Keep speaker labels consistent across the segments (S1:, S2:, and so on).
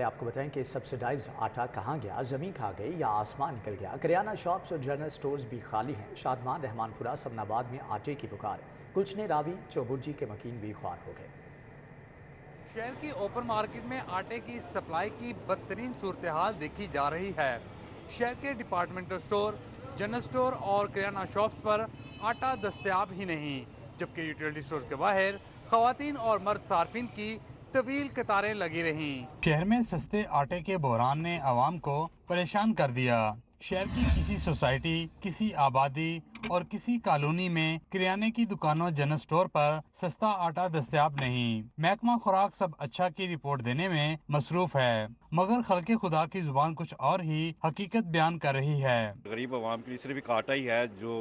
S1: आपको बताएं कि सब्सिडाइज आटा कहाँ गया, ज़मीन खा गई या आसमान निकल गया। करियाना शॉप्स और जनरल स्टोर्स भी खाली हैं। शादमान, रहमानपुरा, समनाबाद में आटे की पुकार। कुचने, रावी, चौबुर्जी के मकीन भी ख्वार हो गए।
S2: शहर की ओपन मार्केट में आटे की सप्लाई की बदतरीन सूरत हाल देखी जा रही है। शहर के डिपार्टमेंटल स्टोर, जनरल स्टोर और किराना शॉप्स पर आटा दस्तयाब ही नहीं, जबकि यूटिलिटी स्टोर के बाहर खवातीन और मर्द सार्फिन की तवील कतारें लगी रहीं। शहर में सस्ते आटे के बहरान ने आवाम को परेशान कर दिया। शहर की किसी सोसाइटी, किसी आबादी और किसी कॉलोनी में किराने की दुकानों, जनरल स्टोर पर सस्ता आटा दस्तयाब नहीं। महकमा खुराक सब अच्छा की रिपोर्ट देने में मसरूफ है, मगर खल्के खुदा की जुबान कुछ और ही हकीकत बयान कर रही है।
S3: गरीब आवाम के लिए सिर्फ एक आटा ही है जो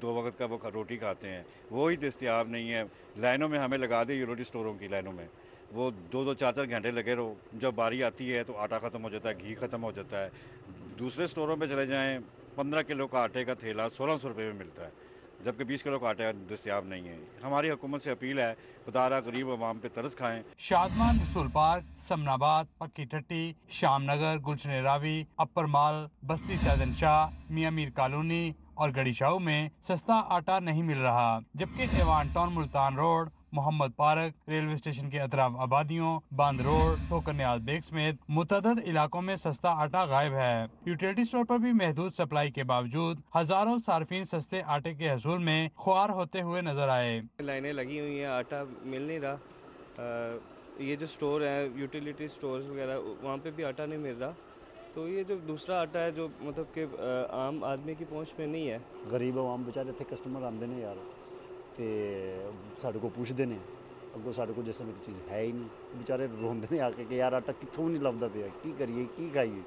S3: 2 वक्त का वो रोटी खाते हैं, वो ही दस्तयाब नहीं है। लाइनों में हमें लगा दे यूटिलिटी स्टोरों की लाइनों में, वो 2-2, 4-4 घंटे लगे रहो। जब बारी आती है तो आटा ख़त्म हो जाता है, घी ख़त्म हो जाता है। दूसरे स्टोरों पे चले जाएं, 15 किलो का आटे का थैला 1600 रुपये में मिलता है, जबकि 20 किलो का आटा दस्तयाब नहीं है। हमारी हुकूमत से अपील है, खुदारा गरीब आवाम पे तरस खाएं।
S2: शादमान, रसूल पार्क, समनाबाद, पक्की टट्टी, शामनगर, गुलशन रावी, अपर माल, बस्ती सैदन शाह, मियाँ मीर कॉलोनी और गड़ीशाऊ में सस्ता आटा नहीं मिल रहा, जबकि Aiwan town, Multan road, Mohammad park, railway station के अतराफ आबादियों, बांद रोड, ठोकर नियाज बेग समेत मुतअद्दिद इलाकों में सस्ता आटा गायब है। यूटिलिटी स्टोर पर भी महदूद सप्लाई के बावजूद हजारों सार्फिन सस्ते आटे के हसूल में ख्वार होते हुए नजर आए।
S4: लाइनें लगी हुई हैं, आटा मिल नहीं रहा। ये जो स्टोर है, यूटिलिटी स्टोर्स वगैरह, वहाँ पे भी आटा नहीं मिल रहा। तो ये जो दूसरा आटा है जो मतलब कि आम आदमी की पहुंच में नहीं है।
S5: गरीब आवाम बेचारे इत्थे कस्टमर आते हैं यार, तो साढ़े को पूछते हैं, अगों साढ़े को जिसम एक चीज़ है ही नहीं। बेचारे रोंदे ने आके कि यार आटा कितों नहीं लभदा पिया, की करिए की खाइए।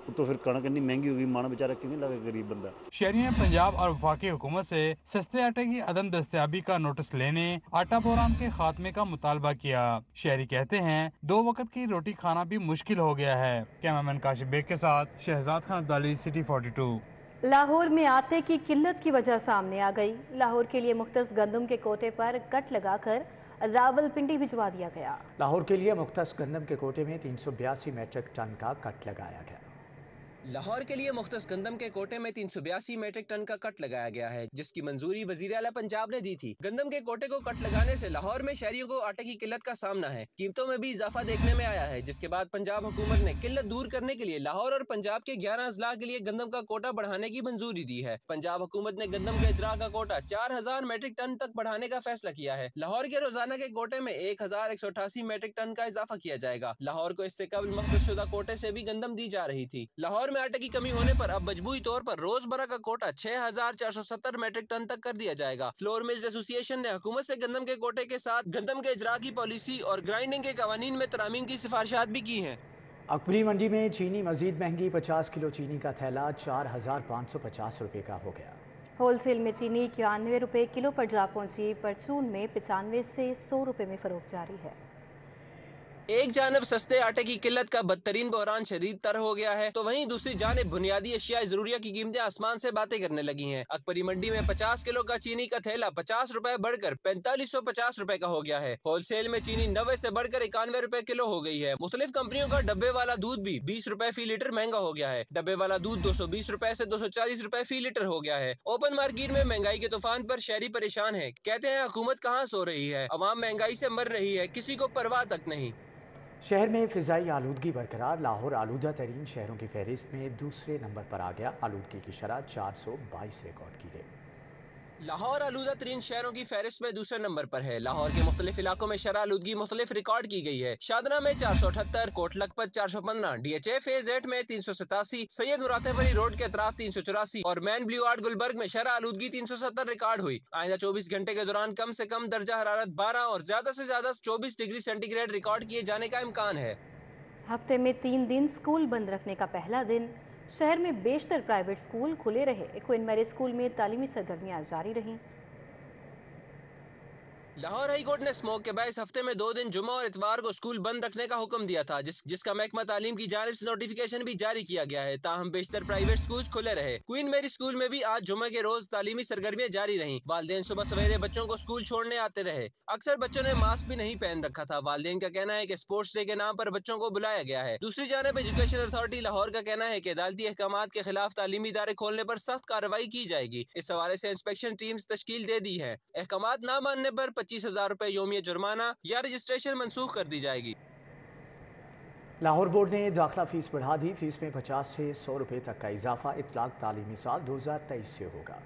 S5: तो फिर कणक इतनी महंगी होगी, मन बेचारा किवें लगे गरीब बंदा।
S2: शहरी ने पंजाब और वफाकी हुकूमत से सस्ते आटे की अदम दस्तयाबी का नोटिस लेने, आटा बहरान के खात्मे का मुतालबा किया। शहरी कहते हैं 2 वक्त की रोटी खाना भी मुश्किल हो गया है। कैमरामैन काशिफ बेग के साथ शहजाद खान अब्दाली, सिटी 42।
S6: लाहौर में आटे की किल्लत की वजह सामने आ गई। लाहौर के लिए मुख्तस गंदम के कोटे पर कट लगाकर रावलपिंडी भिजवा दिया गया।
S1: लाहौर के लिए मुख्तस गंदम के कोटे में 382 मीट्रिक टन का कट लगाया गया।
S7: लाहौर के लिए मुख्तस गंदम के कोटे में 382 मीट्रिक टन का कट लगाया गया है, जिसकी मंजूरी वजीर आला पंजाब ने दी थी। गंदम के कोटे को कट लगाने से लाहौर में शहरियों को आटे की किल्लत का सामना है। कीमतों में भी इजाफा देखने में आया है, जिसके बाद पंजाब हुकूमत ने किल्लत दूर करने के लिए लाहौर और पंजाब के 11 अजला के लिए गंदम का कोटा बढ़ाने की मंजूरी दी है। पंजाब हुकूमत ने गंदम के इजरा का कोटा 4000 मीट्रिक टन तक बढ़ाने का फैसला किया है। लाहौर के रोजाना के कोटे में 1188 मीट्रिक टन का इजाफा किया जाएगा। लाहौर को इससे कबल मख्सूसशुदा कोटे से भी गंदम दी जा रही थी। लाहौर में आटे की कमी होने पर अब मजबूरी तौर पर रोजमर्रा का कोटा 6470 मीट्रिक टन तक कर दिया जाएगा। फ्लोर मिल्स एसोसिएशन ने हुकूमत से गंदम के कोटे के साथ गंदम के इजरा की पॉलिसी और ग्राइंडिंग के कवानीन में तरामीम की सिफारिशात भी की हैं।
S1: अकबरी मंडी में चीनी मजीद महंगी, 50 किलो चीनी का थैला 4550 रुपये का हो गया।
S6: होलसेल में चीनी 91 रुपये किलो पर जा पहुंची। परचून में 95 से 100 रुपये में फरोख्त जारी है।
S7: एक जानब सस्ते आटे की किल्लत का बदतरीन बहरान शदीद तर हो गया है, तो वहीं दूसरी जानब बुनियादी अशिया जरूरिया की कीमतें आसमान से बातें करने लगी हैं। अकबरी मंडी में 50 किलो का चीनी का थैला 50 रुपए बढ़कर 4550 रुपए का हो गया है। होलसेल में चीनी 90 से बढ़कर 91 रुपए किलो हो गई है। मुख्तलिफ कंपनियों का डब्बे वाला दूध भी 20 रुपए फी लीटर महंगा हो गया है। डब्बे वाला दूध 220 रुपए से 240 रुपए फी लीटर हो गया है। ओपन मार्केट में महंगाई के तूफान पर शहरी परेशान है। कहते हैं हुकूमत कहाँ सो रही है, अवाम महंगाई से मर रही है, किसी को परवाह तक नहीं।
S1: शहर में फ़िज़ाई आलूदगी बरकरार। लाहौर आलूदा तरीन शहरों की फहरिस्त में दूसरे नंबर पर आ गया। आलूदगी की शरह 422 रिकॉर्ड की गई।
S7: लाहौर आलूदा तरीन शहरों की फहरिस्त में दूसरे नंबर पर है। लाहौर के मुख्तलिफ इलाकों में शरह आलूदगी मुख्तलिफ रिकॉर्ड की गई है। शादना में 478, कोट लखपत 415, DHA फेज 8 में 387, सैयद मुरातब अली रोड के अतराफ 384 और मैन ब्लू आर्ट गुलबर्ग में शरह आलूदगी 370 रिकॉर्ड हुई। आइंदा 24 घंटे के दौरान कम से कम दर्जा हरारत 12 और ज्यादा से ज्यादा 24 डिग्री सेंटीग्रेड रिकॉर्ड किए जाने का इम्कान है।
S6: हफ्ते में 3 दिन स्कूल बंद रखने का पहला दिन। शहर में बेशतर प्राइवेट स्कूल खुले रहे। क्वीन मैरी स्कूल में तालीमी सरगर्मियां जारी रहीं।
S7: लाहौर हाई कोर्ट ने स्मोक के बायस हफ्ते में 2 दिन जुमा और इतवार को स्कूल बंद रखने का हुक्म दिया था, जिसका महकमा तालीम की जानिब से नोटिफिकेशन भी जारी किया गया है। ताहम बेशतर प्राइवेट स्कूल खुले रहे। क्वीन मेरी स्कूल में भी आज जुमे के रोज तालीमी सरगर्मियां जारी रहीं। वालिदैन सुबह सवेरे बच्चों को स्कूल छोड़ने आते रहे। अक्सर बच्चों ने मास्क भी नहीं पहन रखा था। वालिदैन का कहना है कि स्पोर्ट्स डे के नाम पर बच्चों को बुलाया गया है। दूसरी जानब एजुकेशन अथॉरिटी लाहौर का कहना है कि अदालती अहकामात के खिलाफ तालीमी इदारे खोलने पर सख्त कार्रवाई की जाएगी। इस हवाले से इंस्पेक्शन टीम्स तश्कील दे दी है। अहकामात न मानने पर 25,000 रुपए यौमिया जुर्माना या रजिस्ट्रेशन मनसूख कर दी जाएगी।
S1: लाहौर बोर्ड ने दाखिला फीस बढ़ा दी। फीस में 50 से 100 रुपए तक का इजाफा इतलाक तालीमी साल 2023 से होगा।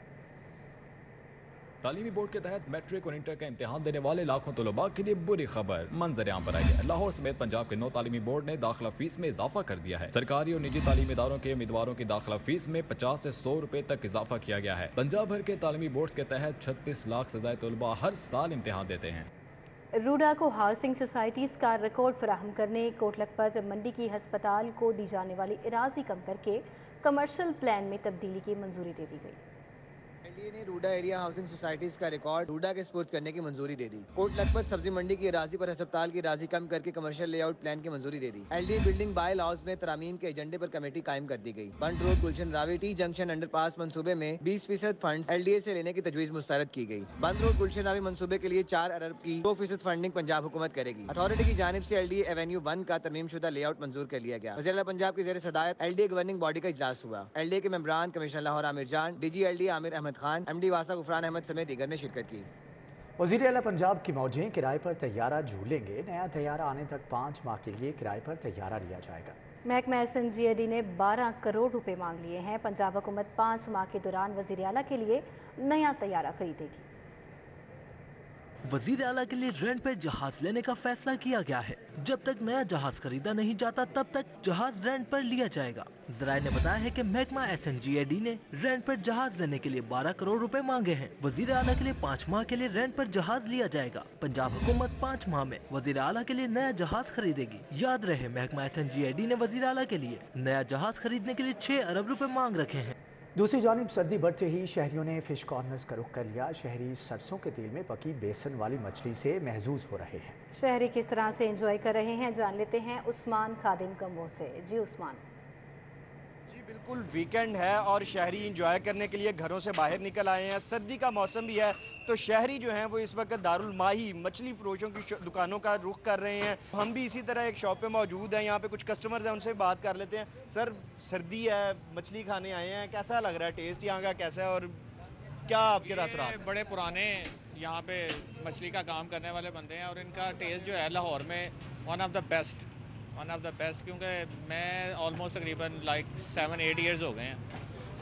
S8: तालीमी बोर्ड के तहत मैट्रिक और इंटर का इम्तिहान देने वाले लाखों तलबा के लिए बुरी खबर मंजर आम पर आई है। लाहौर समेत पंजाब के 9 तालीमी बोर्ड ने दाखिला फीस में इजाफा कर दिया है। सरकारी और निजी तालीमी इदारों के उम्मीदवारों की दाखिला फीस में 50 से 100 रुपए तक इजाफा किया गया है। पंजाब भर के तालीमी बोर्ड के तहत 36 लाख से ज्यादा तलबा हर साल इम्तिहान देते हैं।
S6: रूडा को हाउसिंग सोसाइटीज़ का रिकॉर्ड फराहम करने, कोट लखपत मंडी की हस्पताल को दी जाने वाली इराजी कम करके कमर्शियल प्लान में तब्दीली की मंजूरी दे दी गई।
S9: एलडीए ने रूडा एरिया हाउसिंग सोसाइटीज का रिकॉर्ड रूडा के स्पुर्द करने की मंजूरी दे दी। कोट लखपत सब्जी मंडी की इराजी पर अस्पताल की इराजी कम करके कमर्शियल लेआउट प्लान की मंजूरी दे दी। एलडीए बिल्डिंग बाय लॉज में तरामीम के एजेंडे पर कमेटी कायम कर दी गई। बंड रोड गुलशन रावी टी जंक्शन अंडरपास मंसूबे में 20% फंड एलडीए से लेने की तजवीज मुस्तरद की गई। बंद रोड गुलशन रावी मंसूबे के लिए 4 अरब की 2% फंडिंग पंजाब हुकूमत करेगी। अथॉरिटी की जानिब से एलडीए एवेन्यू 1 का तरमीम शुदा लेआउट मंजूर कर लिया गया। वज़ीर आला पंजाब की ज़ेर सदायत एलडीए गवर्निंग बॉडी का इजलास हुआ। एलडीए के मेंबरान commissioner Lahore Aamir Jan, DG LDA Aamir Ahmed Khan, MD वासा गुफरान अहमद समेत दीगर ने शिरकत की।
S1: वज़ीर आला पंजाब की मौजें किराए पर तैयारा झूलेंगे। नया तैयारा आने तक 5 माह के लिए किराए पर तैयारा लिया जाएगा।
S6: महकमा SNGAD ने 12 करोड़ रुपए मांग लिए हैं। पंजाब हुकूमत 5 माह के दौरान वज़ीर आला के लिए नया तैयारा खरीदेगी।
S10: वज़ीर आला के लिए रेंट पर जहाज लेने का फैसला किया गया है। जब तक नया जहाज खरीदा नहीं जाता तब तक जहाज रेंट पर लिया जाएगा। ज़राए ने बताया है कि महकमा SNGAD ने रेंट पर जहाज लेने के लिए 12 करोड़ रुपए मांगे हैं। वज़ीर आला के लिए 5 माह के लिए रेंट पर जहाज लिया जाएगा। पंजाब हुकूमत 5 माह में वज़ीर आला के लिए नया जहाज खरीदेगी। याद रहे, महकमा SNGAD ने वज़ीर आला के लिए नया जहाज खरीदने के लिए 6 अरब रुपए मांग रखे हैं।
S1: दूसरी जानिब सर्दी बढ़ते ही शहरियों ने फिश कॉर्नर्स का रुख कर लिया। शहरी सरसों के तेल में पकी बेसन वाली मछली से महजूज हो रहे हैं।
S6: शहरी किस तरह से एंजॉय कर रहे हैं, जान लेते हैं उस्मान खादिम कम्बो से। जी उस्मान।
S11: जी बिल्कुल, वीकेंड है और शहरी इंजॉय करने के लिए घरों से बाहर निकल आए हैं। सर्दी का मौसम भी है तो शहरी जो हैं वो इस वक्त दारुल माही मछली फरोशों की दुकानों का रुख कर रहे हैं। हम भी इसी तरह एक शॉप पे मौजूद हैं। यहाँ पे कुछ कस्टमर्स हैं, उनसे बात कर लेते हैं। सर, सर्दी है, मछली खाने आए हैं, कैसा लग रहा है? टेस्ट यहाँ का कैसा है और क्या आपके तासुरात?
S12: बड़े पुराने यहाँ पे मछली का काम करने वाले बंदे हैं और इनका टेस्ट जो है लाहौर में वन ऑफ द बेस्ट क्योंकि मैं ऑलमोस्ट तकरीबन 7-8 ईयर्स हो गए हैं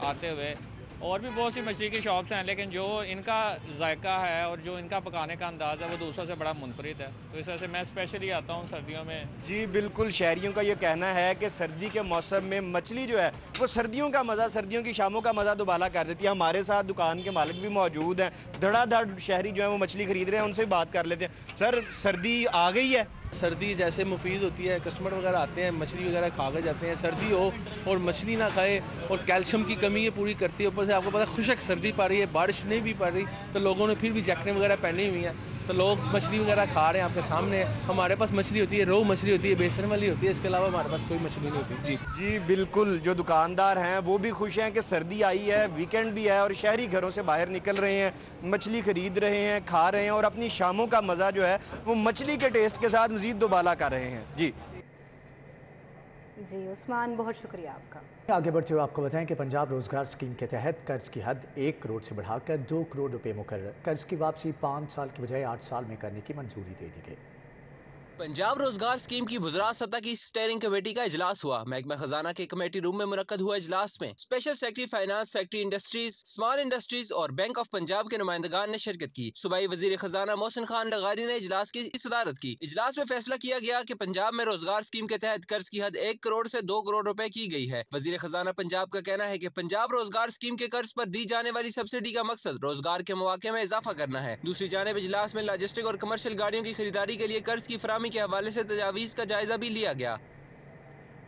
S12: आते हुए। और भी बहुत सी मछली की शॉप्स हैं, लेकिन जो इनका जायका है और जो इनका पकाने का अंदाज़ है वो दूसरों से बड़ा मुनफरिद है। तो इस वजह से मैं स्पेशली आता हूँ सर्दियों में।
S11: जी बिल्कुल, शहरियों का ये कहना है कि सर्दी के मौसम में मछली जो है वो सर्दियों का मज़ा, सर्दियों की शामों का मज़ा दोबारा कर देती है। हमारे साथ दुकान के मालिक भी मौजूद हैं। धड़ाधड़ शहरी जो है वो मछली खरीद रहे हैं, उनसे बात कर लेते हैं। सर, सर्दी आ गई है?
S13: सर्दी जैसे मुफीद होती है, कस्टमर वगैरह आते हैं, मछली वगैरह खा के जाते हैं। सर्दी हो और मछली ना खाए और कैल्शियम की कमी ये पूरी करती है। ऊपर से आपको पता है खुशक सर्दी पड़ रही है, बारिश नहीं भी पड़ रही, तो लोगों ने फिर भी जैकेटें वगैरह पहनी हुई हैं, तो लोग मछली वगैरह खा रहे हैं आपके सामने। हमारे पास मछली होती है, रोहू मछली होती है, बेसन वाली होती है, इसके अलावा हमारे पास कोई मछली नहीं होती। जी
S11: बिल्कुल, जो दुकानदार हैं वो भी खुश हैं कि सर्दी आई है, वीकेंड भी है और शहरी घरों से बाहर निकल रहे हैं, मछली खरीद रहे हैं, खा रहे हैं और अपनी शामों का मज़ा जो है वो मछली के टेस्ट के साथ मज़ीद दोबाला कर रहे हैं। जी
S6: उस्मान, बहुत शुक्रिया आपका।
S1: आगे बढ़ते हुए आपको बताएं कि पंजाब रोजगार स्कीम के तहत कर्ज की हद 1 करोड़ से बढ़ाकर 2 करोड़ रुपए मुकर्रर। कर्ज की वापसी 5 साल की बजाय 8 साल में करने की मंजूरी दे दी गई।
S7: पंजाब रोजगार स्कीम की वज़रात सतह की स्टीयरिंग कमेटी का इजलास हुआ। महकमा खजाना के कमेटी रूम में मुनक्कद हुआ इजलास में special secretary finance, secretary industries, small industries और बैंक ऑफ पंजाब के नुमाइंदगान ने शिरकत की। सूबाई वजीर खजाना मोहसिन खान लगारी ने इजलास की सदारत की। इजलास में फैसला किया गया कि पंजाब में रोजगार स्कीम के तहत कर्ज की हद 1 करोड़ से 2 करोड़ रुपए की गई है। वजीर खजाना पंजाब का कहना है कि पंजाब रोजगार स्कीम के कर्ज पर दी जाने वाली सब्सिडी का मकसद रोजगार के मौके में इजाफा करना है। दूसरी जानिब इजलास में लॉजिस्टिक और कमर्शियल गाड़ियों की खरीदारी के लिए कर्ज की फराहमी के हवाले से तजावीज़ का जायजा भी लिया गया।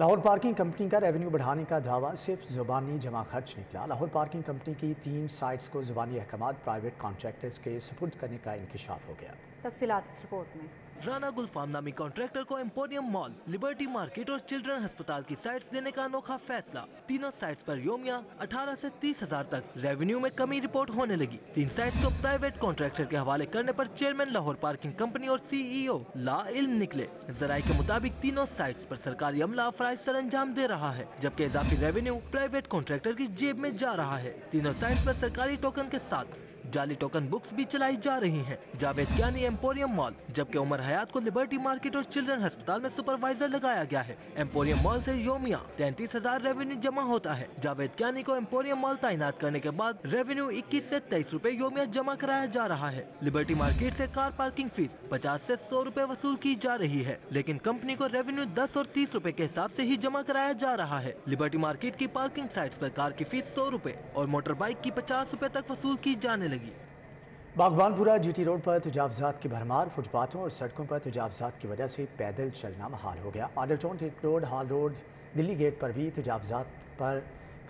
S1: लाहौर पार्किंग कंपनी का रेवेन्यू बढ़ाने का दावा सिर्फ ज़ुबानी जमा खर्च निकला। लाहौर पार्किंग कंपनी की 3 साइट्स को ज़ुबानी अहकामात प्राइवेट कॉन्ट्रैक्टर्स के सुपुर्द करने का इंकशाफ हो गया।
S6: तफसीलात इस रिपोर्ट में।
S10: राना गुलफाम नामी कॉन्ट्रैक्टर को एम्पोरियम मॉल, लिबर्टी मार्केट और चिल्ड्रन अस्पताल की साइट्स देने का अनोखा फैसला। तीनों साइट्स पर योमिया 18 से 30 हजार तक रेवेन्यू में कमी रिपोर्ट होने लगी। 3 साइट्स को प्राइवेट कॉन्ट्रैक्टर के हवाले करने पर चेयरमैन लाहौर पार्किंग कंपनी और CEO लाइल्म निकले। जराये के मुताबिक तीनों साइट्स पर सरकारी अमला अफराइज सर अंजाम दे रहा है, जबकि इजाफी रेवेन्यू प्राइवेट कॉन्ट्रैक्टर की जेब में जा रहा है। तीनों साइट्स पर सरकारी टोकन के साथ जाली टोकन बुक्स भी चलाई जा रही हैं। जावेद क्यानी एम्पोरियम मॉल, जबकि उमर हयात को लिबर्टी मार्केट और चिल्ड्रन अस्पताल में सुपरवाइजर लगाया गया है। एम्पोरियम मॉल से योमिया 33,000 रेवेन्यू जमा होता है। जावेद क्यानी को एम्पोरियम मॉल तैनात करने के बाद रेवेन्यू 21 से 23 रुपए योमिया जमा कराया जा रहा है। लिबर्टी मार्केट से कार पार्किंग फीस 50 से 100 रुपए वसूल की जा रही है, लेकिन कंपनी को रेवेन्यू 10 और 30 रुपए के हिसाब से ही जमा कराया जा रहा है। लिबर्टी मार्केट की पार्किंग साइट्स पर कार की फीस 100 रुपए और मोटर बाइक की 50 रुपए तक वसूल की जाने लगी।
S1: बागबानपुरा GT रोड पर तजावजात की भरमार। फुटपाथों और सड़कों पर तजावजात की वजह से पैदल चलना महाल हो गया। ऑर्डरटाउन टिक रोड, हाल रोड, दिल्ली गेट पर भी तजावजात पर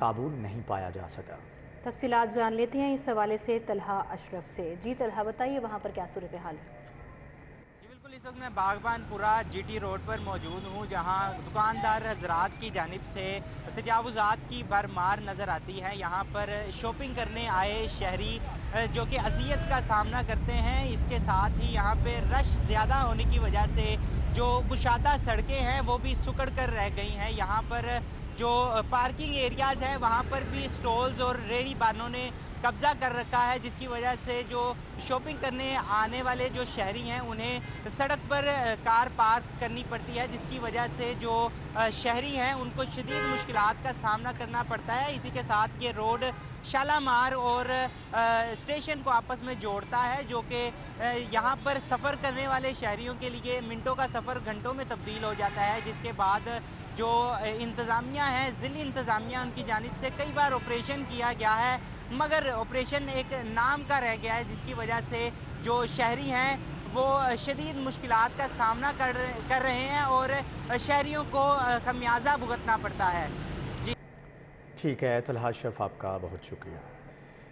S1: काबू नहीं पाया जा सका।
S6: तफसीलात जान लेते हैं इस हवाले से तलहा अशरफ से। जी तलहा, बताइए वहाँ पर क्या सूरत हाल है?
S14: इस वक्त मैं बागबानपुरा GT रोड पर मौजूद हूँ, जहाँ दुकानदार हजरात की जानिब से तजावुज़ात की भरमार नज़र आती है। यहाँ पर शॉपिंग करने आए शहरी जो कि अज़ियत का सामना करते हैं। इसके साथ ही यहाँ पे रश ज़्यादा होने की वजह से जो कुशादा सड़कें हैं वो भी सुकड़ कर रह गई हैं। यहाँ पर जो पार्किंग एरियाज़ हैं वहाँ पर भी स्टॉल्स और रेहड़ी बानों ने कब्ज़ा कर रखा है, जिसकी वजह से जो शॉपिंग करने आने वाले जो शहरी हैं उन्हें सड़क पर कार पार्क करनी पड़ती है, जिसकी वजह से जो शहरी हैं उनको शदीद मुश्किलात का सामना करना पड़ता है। इसी के साथ ये रोड शालामार और स्टेशन को आपस में जोड़ता है, जो कि यहाँ पर सफ़र करने वाले शहरियों के लिए मिनटों का सफ़र घंटों में तब्दील हो जाता है। जिसके बाद जो इंतज़ामिया है, ज़िली इंतज़ामिया, उनकी जानिब से कई बार ऑपरेशन किया गया है, मगर ऑपरेशन एक नाम का रह गया है, जिसकी वजह से जो शहरी हैं वो शदीद मुश्किलात का सामना कर रहे हैं और शहरियों को खमियाजा भुगतना पड़ता है। जी
S1: ठीक है तलहा अशरफ, आपका बहुत शुक्रिया।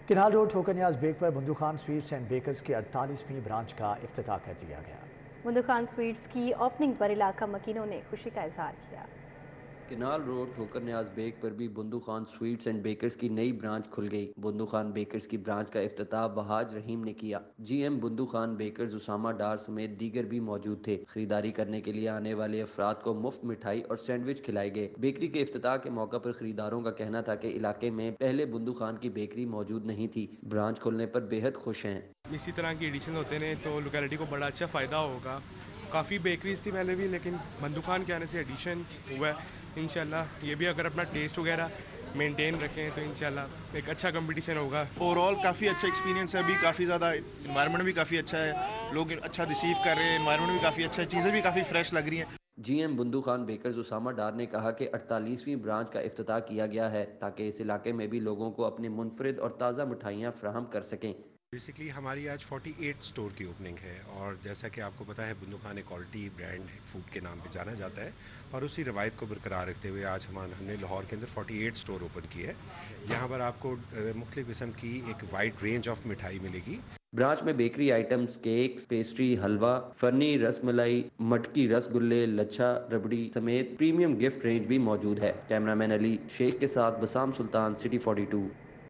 S1: किनाल रोड ठोकर न्याज बेग पर Bundu Khan sweets and bakers की 48वीं ब्रांच का इफ्तिताह कर दिया गया।
S6: बुंदू खान स्वीट्स की ओपनिंग पर इलाका मकीनों ने खुशी का इजहार किया।
S15: किनाल रोड ठोकर न्याज बेग पर भी Bundu Khan sweets and bakers की नई ब्रांच खुल गई। बुंदू खान बेकर्स की ब्रांच का इफ्तिताह वहाज रहीम ने किया। GM बुंदू खान बेकर्स उसामा डार समेत दीगर भी मौजूद थे। खरीदारी करने के लिए आने वाले अफराद को मुफ्त मिठाई और सैंडविच खिलाए गए। बेकरी के इफ्तिताह के मौका पर खरीदारों का कहना था कि इलाके में पहले बुंदू खान की बेकरी मौजूद नहीं थी। ब्रांच खुलने पर बेहद खुश हैं।
S16: इसी तरह की एडिशन होते हैं तो लोकेलिटी को बड़ा अच्छा फ़ायदा होगा। काफ़ी बेकरीज थी पहले भी, लेकिन बुंदू खान के आने से एडिशन हुआ है। इंशाल्लाह ये भी अगर अपना टेस्ट वगैरह मेंटेन रखें तो इंशाल्लाह एक अच्छा कंपटीशन होगा।
S17: ओवरऑल काफ़ी अच्छा एक्सपीरियंस है। अभी काफ़ी ज़्यादा इन्वायरमेंट भी काफ़ी अच्छा है, लोग अच्छा रिसीव कर रहे हैं, इन्वायरमेंट भी काफ़ी अच्छा है, चीज़ें भी काफ़ी फ्रेश लग रही हैं।
S15: GM बुंदू खान बेकर्स उसामा डार ने कहा कि 48वीं ब्रांच का इफ्तिताह किया गया है ताकि इस इलाके में भी लोगों को अपनी मुनफरिद और ताज़ा मिठाइयाँ फराहम कर सकें।
S18: बेसिकली हमारी आज 48 स्टोर की ओपनिंग है और जैसा कि आपको पता है बुंदू खान एक क्वालिटी ब्रांड फूड के नाम पे जाना जाता है और उसी रवायत को बरकरार रखते हुए आज हमने लाहौर के अंदर 48 स्टोर ओपन की है। यहाँ पर आपको मुख्तलिफ किस्म की एक वाइड रेंज ऑफ मिठाई मिलेगी।
S15: ब्रांच में बेकरी आइटम्स, केक्स, पेस्ट्री, हलवा, फरनी, रसमलाई, मटकी, रसगुल्ले, लच्छा, रबड़ी समेत प्रीमियम गिफ्ट रेंज भी मौजूद है। कैमरामैन अली शेख के साथ बसाम सुल्तान, सिटी 42।